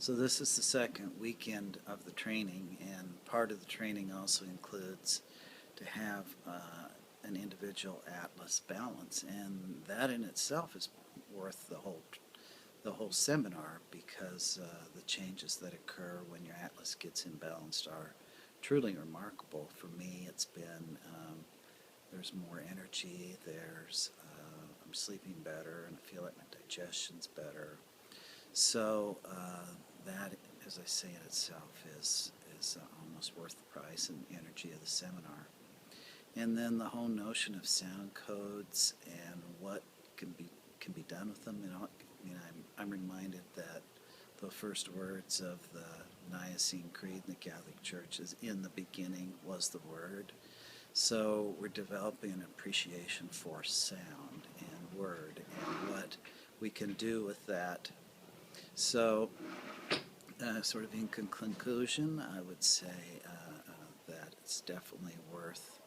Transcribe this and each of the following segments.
So this is the second weekend of the training, and part of the training also includes to have an individual atlas balance, and that in itself is worth the whole seminar, because the changes that occur when your atlas gets imbalanced are truly remarkable. For me, it's been there's more energy, I'm sleeping better, and I feel like my digestion's better. So that, as I say, in itself is almost worth the price and energy of the seminar. And then the whole notion of sound codes and what can be done with them. I'm reminded that the first words of the Nicene Creed in the Catholic Church is, "In the beginning was the Word." So we're developing an appreciation for sound and word and what we can do with that. So, sort of in conclusion, I would say that it's definitely worth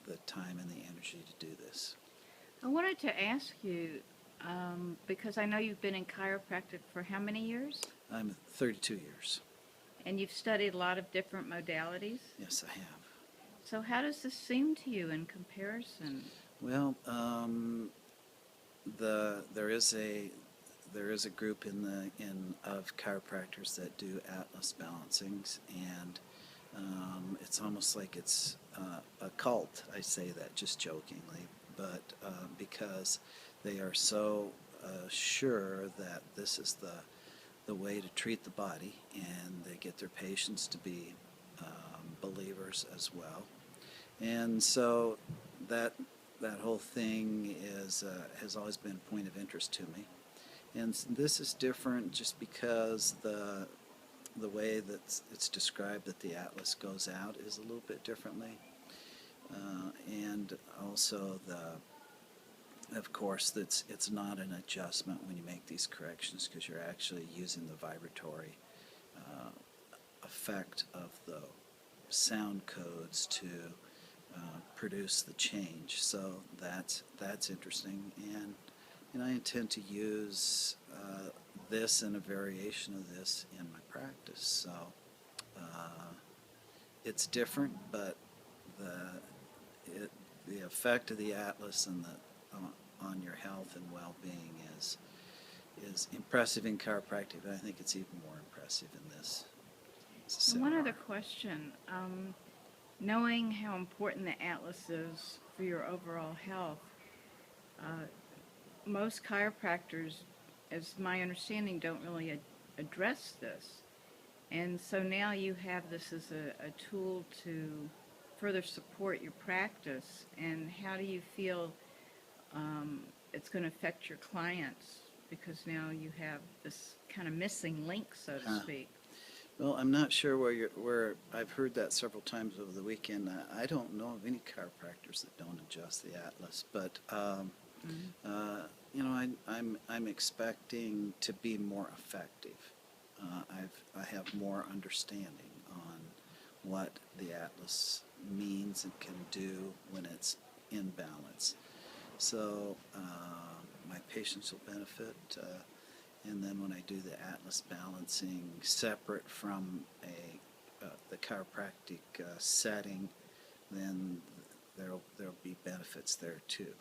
the time and the energy to do this. I wanted to ask you, because I know you've been in chiropractic for how many years? I'm 32 years. And you've studied a lot of different modalities. Yes, I have. So how does this seem to you in comparison? Well, there is a group of chiropractors that do atlas balancings, and it's almost like it's a cult. I say that just jokingly, but because they are so sure that this is the way to treat the body, and they get their patients to be believers as well. And so that whole thing has always been a point of interest to me. And this is different just because the way that it's described that the atlas goes out is a little bit differently. And also of course, it's not an adjustment when you make these corrections, because you're actually using the vibratory effect of the sound codes to produce the change. So that's interesting, and I intend to use this and a variation of this in my practice. So it's different, but the effect of the atlas and on your health and well-being is impressive in chiropractic, but I think it's even more impressive in this. One other question. Knowing how important the atlas is for your overall health, most chiropractors, as my understanding, don't really address this. And so now you have this as a tool to further support your practice. And how do you feel it's going to affect your clients? Because now you have this kind of missing link, so to speak. Well, I'm not sure where I've heard that several times over the weekend. I don't know of any chiropractors that don't adjust the atlas, but I'm expecting to be more effective. I have more understanding on what the atlas means and can do when it's in balance. So my patients will benefit. And then when I do the atlas balancing separate from the chiropractic setting, then there'll be benefits there too.